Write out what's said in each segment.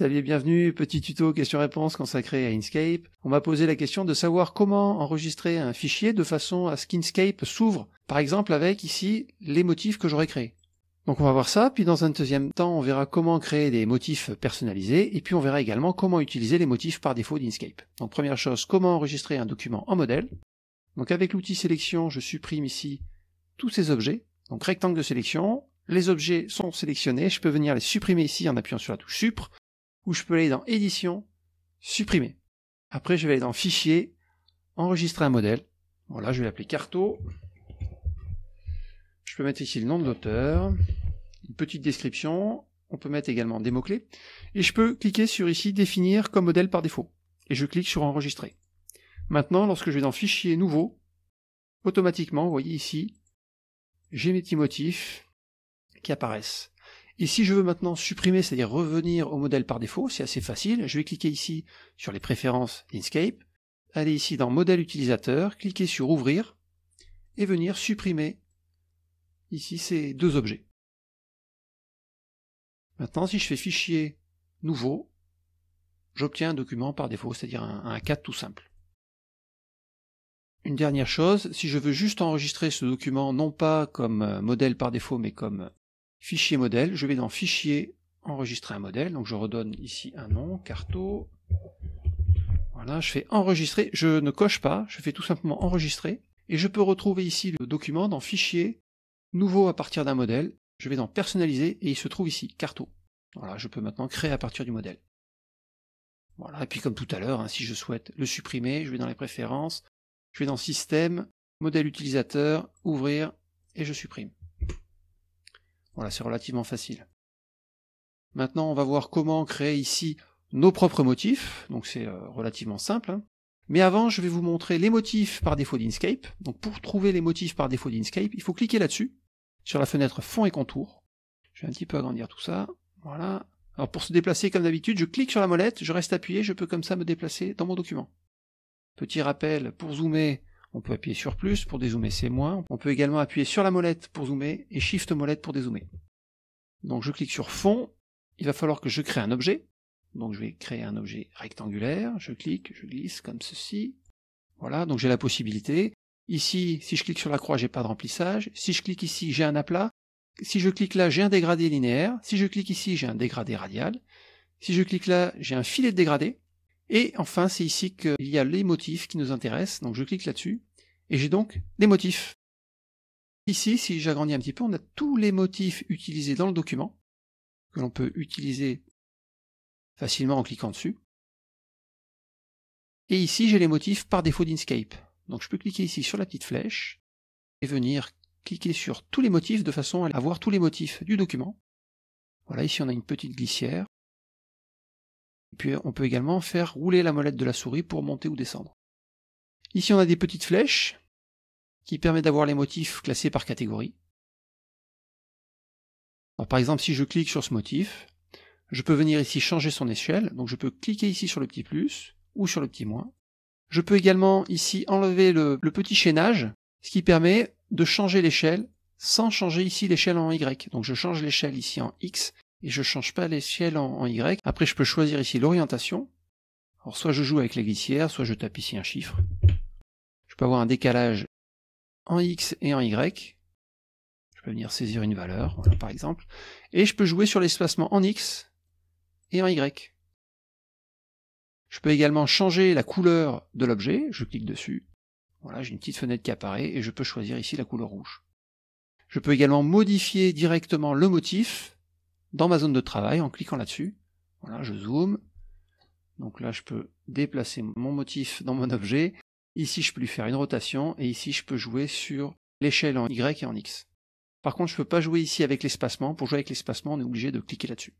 Salut et bienvenue, petit tuto question-réponse consacré à Inkscape. On m'a posé la question de savoir comment enregistrer un fichier de façon à ce qu'Inkscape s'ouvre, par exemple avec ici les motifs que j'aurais créés. Donc on va voir ça, puis dans un deuxième temps on verra comment créer des motifs personnalisés, et puis on verra également comment utiliser les motifs par défaut d'Inkscape. Donc première chose, comment enregistrer un document en modèle. Donc avec l'outil sélection, je supprime ici tous ces objets, donc rectangle de sélection, les objets sont sélectionnés, je peux venir les supprimer ici en appuyant sur la touche Supr, ou je peux aller dans Édition, Supprimer. Après je vais aller dans Fichier, Enregistrer un modèle. Voilà, je vais l'appeler Carto. Je peux mettre ici le nom de l'auteur, une petite description, on peut mettre également des mots-clés, et je peux cliquer sur ici Définir comme modèle par défaut, et je clique sur Enregistrer. Maintenant, lorsque je vais dans Fichier Nouveau, automatiquement, vous voyez ici, j'ai mes petits motifs qui apparaissent. Et si je veux maintenant supprimer, c'est-à-dire revenir au modèle par défaut, c'est assez facile, je vais cliquer ici sur les préférences d'Inkscape, aller ici dans Modèle utilisateur, cliquer sur Ouvrir, et venir supprimer ici ces deux objets. Maintenant, si je fais Fichier Nouveau, j'obtiens un document par défaut, c'est-à-dire un A4 tout simple. Une dernière chose, si je veux juste enregistrer ce document non pas comme modèle par défaut, mais comme fichier modèle, je vais dans Fichier, Enregistrer un modèle, donc je redonne ici un nom, Carto. Voilà, je fais Enregistrer, je ne coche pas, je fais tout simplement Enregistrer, et je peux retrouver ici le document dans Fichier, Nouveau à partir d'un modèle, je vais dans Personnaliser, et il se trouve ici, Carto. Voilà, je peux maintenant créer à partir du modèle. Voilà, et puis comme tout à l'heure, si je souhaite le supprimer, je vais dans les préférences, je vais dans Système, Modèle utilisateur, Ouvrir, et je supprime. Voilà, c'est relativement facile. Maintenant, on va voir comment créer ici nos propres motifs, donc c'est relativement simple. Mais avant, je vais vous montrer les motifs par défaut d'Inkscape. Donc pour trouver les motifs par défaut d'Inkscape, il faut cliquer là-dessus, sur la fenêtre Fond et contours. Je vais un petit peu agrandir tout ça, voilà. Alors pour se déplacer comme d'habitude, je clique sur la molette, je reste appuyé, je peux comme ça me déplacer dans mon document. Petit rappel, pour zoomer, on peut appuyer sur plus, pour dézoomer c'est moins. On peut également appuyer sur la molette pour zoomer, et Shift molette pour dézoomer. Donc je clique sur Fond, il va falloir que je crée un objet. Donc je vais créer un objet rectangulaire, je clique, je glisse comme ceci. Voilà, donc j'ai la possibilité. Ici, si je clique sur la croix, j'ai pas de remplissage. Si je clique ici, j'ai un aplat. Si je clique là, j'ai un dégradé linéaire. Si je clique ici, j'ai un dégradé radial. Si je clique là, j'ai un filet de dégradé. Et enfin, c'est ici qu'il y a les motifs qui nous intéressent, donc je clique là-dessus, et j'ai donc des motifs. Ici, si j'agrandis un petit peu, on a tous les motifs utilisés dans le document, que l'on peut utiliser facilement en cliquant dessus. Et ici, j'ai les motifs par défaut d'Inkscape. Donc je peux cliquer ici sur la petite flèche, et venir cliquer sur tous les motifs de façon à avoir tous les motifs du document. Voilà, ici on a une petite glissière. Et puis on peut également faire rouler la molette de la souris pour monter ou descendre. Ici on a des petites flèches qui permettent d'avoir les motifs classés par catégorie. Alors, par exemple, si je clique sur ce motif, je peux venir ici changer son échelle, donc je peux cliquer ici sur le petit plus ou sur le petit moins. Je peux également ici enlever le petit chaînage, ce qui permet de changer l'échelle sans changer ici l'échelle en Y. Donc je change l'échelle ici en X et je change pas l'échelle en Y. Après je peux choisir ici l'orientation. Alors soit je joue avec les glissières, soit je tape ici un chiffre. Je peux avoir un décalage en X et en Y. Je peux venir saisir une valeur, voilà, par exemple. Et je peux jouer sur l'espacement en X et en Y. Je peux également changer la couleur de l'objet. Je clique dessus. Voilà, j'ai une petite fenêtre qui apparaît et je peux choisir ici la couleur rouge. Je peux également modifier directement le motif dans ma zone de travail en cliquant là-dessus. Voilà, je zoome. Donc là, je peux déplacer mon motif dans mon objet. Ici, je peux lui faire une rotation et ici, je peux jouer sur l'échelle en Y et en X. Par contre, je ne peux pas jouer ici avec l'espacement. Pour jouer avec l'espacement, on est obligé de cliquer là-dessus.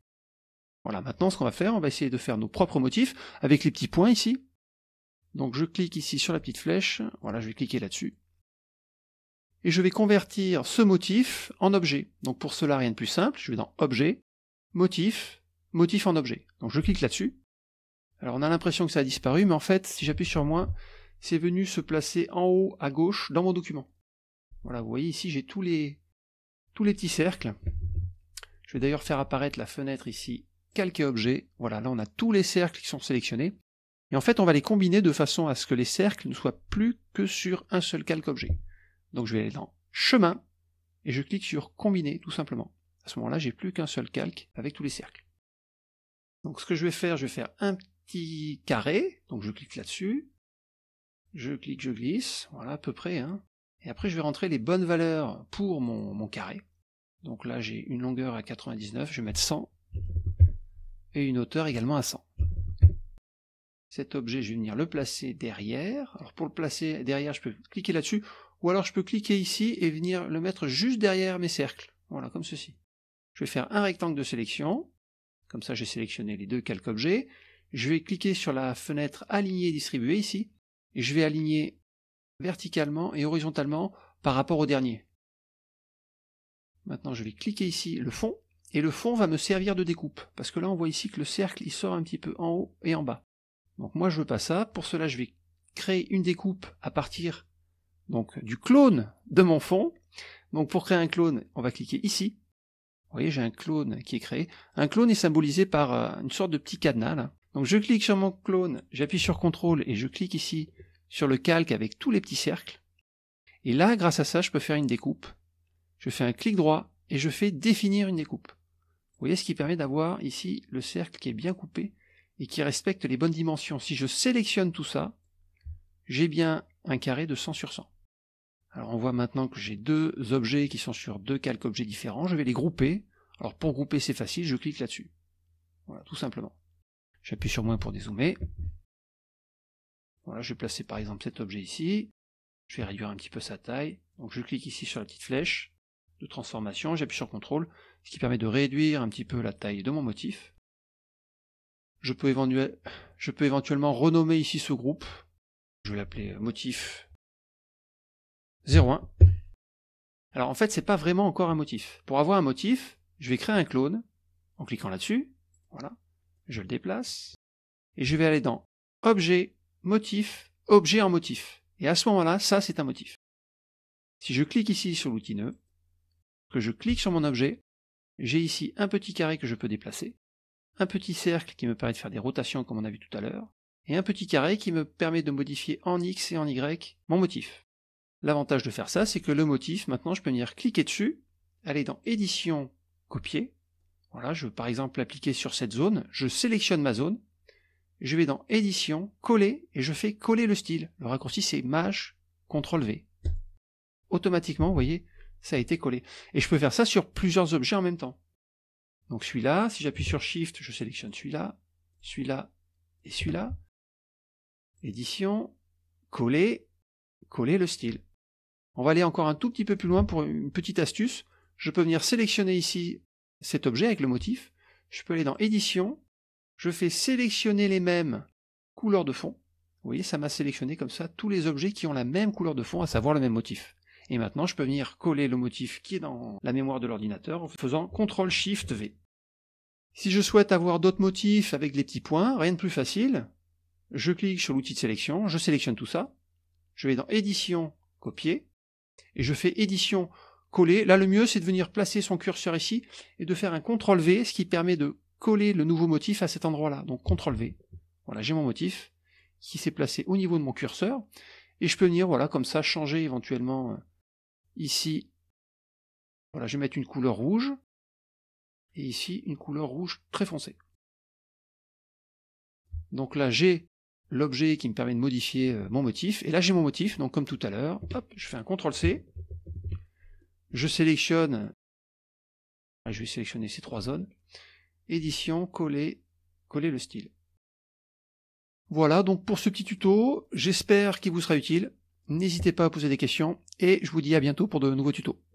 Voilà, maintenant, ce qu'on va faire, on va essayer de faire nos propres motifs avec les petits points ici. Donc je clique ici sur la petite flèche. Voilà, je vais cliquer là-dessus. Et je vais convertir ce motif en objet. Donc pour cela, rien de plus simple. Je vais dans Objet, Motif, Motif en objet. Donc je clique là-dessus. Alors on a l'impression que ça a disparu, mais en fait, si j'appuie sur moins, c'est venu se placer en haut à gauche dans mon document. Voilà, vous voyez ici, j'ai tous les petits cercles. Je vais d'ailleurs faire apparaître la fenêtre ici calquer objet. Voilà, là on a tous les cercles qui sont sélectionnés. Et en fait, on va les combiner de façon à ce que les cercles ne soient plus que sur un seul calque objet. Donc je vais aller dans chemin, et je clique sur combiner, tout simplement. À ce moment-là, j'ai plus qu'un seul calque avec tous les cercles. Donc ce que je vais faire un petit carré, donc je clique là-dessus, je clique, je glisse, voilà à peu près, hein. Et après je vais rentrer les bonnes valeurs pour mon carré. Donc là j'ai une longueur à 99, je vais mettre 100, et une hauteur également à 100. Cet objet, je vais venir le placer derrière. Alors pour le placer derrière, je peux cliquer là-dessus, ou alors je peux cliquer ici et venir le mettre juste derrière mes cercles. Voilà, comme ceci. Je vais faire un rectangle de sélection, comme ça j'ai sélectionné les deux calques objets. Je vais cliquer sur la fenêtre aligner et distribuer ici, et je vais aligner verticalement et horizontalement par rapport au dernier. Maintenant je vais cliquer ici le fond, et le fond va me servir de découpe, parce que là on voit ici que le cercle il sort un petit peu en haut et en bas. Donc moi je veux pas ça, pour cela je vais créer une découpe à partir donc du clone de mon fond. Donc pour créer un clone, on va cliquer ici. Vous voyez, j'ai un clone qui est créé. Un clone est symbolisé par une sorte de petit cadenas là. Donc je clique sur mon clone, j'appuie sur CTRL et je clique ici sur le calque avec tous les petits cercles. Et là, grâce à ça, je peux faire une découpe. Je fais un clic droit et je fais définir une découpe. Vous voyez, ce qui permet d'avoir ici le cercle qui est bien coupé et qui respecte les bonnes dimensions. Si je sélectionne tout ça, j'ai bien un carré de 100 sur 100. Alors on voit maintenant que j'ai deux objets qui sont sur deux calques objets différents, je vais les grouper. Alors pour grouper c'est facile, je clique là-dessus. Voilà, tout simplement. J'appuie sur moins pour dézoomer. Voilà, je vais placer par exemple cet objet ici. Je vais réduire un petit peu sa taille. Donc je clique ici sur la petite flèche de transformation, j'appuie sur CTRL, ce qui permet de réduire un petit peu la taille de mon motif. Je peux éventuellement renommer ici ce groupe. Je vais l'appeler motif 01. Alors en fait, c'est pas vraiment encore un motif. Pour avoir un motif, je vais créer un clone en cliquant là-dessus. Voilà. Je le déplace. Et je vais aller dans Objet, Motif, Objet en motif. Et à ce moment-là, ça c'est un motif. Si je clique ici sur l'outil nœud, que je clique sur mon objet, j'ai ici un petit carré que je peux déplacer, un petit cercle qui me permet de faire des rotations comme on a vu tout à l'heure, et un petit carré qui me permet de modifier en X et en Y mon motif. L'avantage de faire ça, c'est que le motif, maintenant je peux venir cliquer dessus, aller dans Édition, Copier. Voilà, je veux par exemple l'appliquer sur cette zone, je sélectionne ma zone, je vais dans Édition, Coller, et je fais coller le style. Le raccourci c'est Maj, CTRL V. Automatiquement, vous voyez, ça a été collé. Et je peux faire ça sur plusieurs objets en même temps. Donc celui-là, si j'appuie sur Shift, je sélectionne celui-là, celui-là et celui-là. Édition, coller, coller le style. On va aller encore un tout petit peu plus loin pour une petite astuce. Je peux venir sélectionner ici cet objet avec le motif. Je peux aller dans Édition, je fais sélectionner les mêmes couleurs de fond. Vous voyez, ça m'a sélectionné comme ça tous les objets qui ont la même couleur de fond, à savoir le même motif. Et maintenant, je peux venir coller le motif qui est dans la mémoire de l'ordinateur en faisant CTRL-SHIFT-V. Si je souhaite avoir d'autres motifs avec les petits points, rien de plus facile. Je clique sur l'outil de sélection, je sélectionne tout ça. Je vais dans Édition, Copier. Et je fais Édition, Coller. Là, le mieux, c'est de venir placer son curseur ici et de faire un CTRL-V, ce qui permet de coller le nouveau motif à cet endroit-là. Donc CTRL-V. Voilà, j'ai mon motif qui s'est placé au niveau de mon curseur. Et je peux venir, voilà, comme ça, changer éventuellement ici. Voilà, je vais mettre une couleur rouge. Et ici, une couleur rouge très foncée. Donc là, j'ai l'objet qui me permet de modifier mon motif. Et là, j'ai mon motif. Donc comme tout à l'heure, hop, je fais un CTRL-C. Je sélectionne. Je vais sélectionner ces trois zones. Édition, coller, coller le style. Voilà, donc pour ce petit tuto, j'espère qu'il vous sera utile. N'hésitez pas à poser des questions et je vous dis à bientôt pour de nouveaux tutos.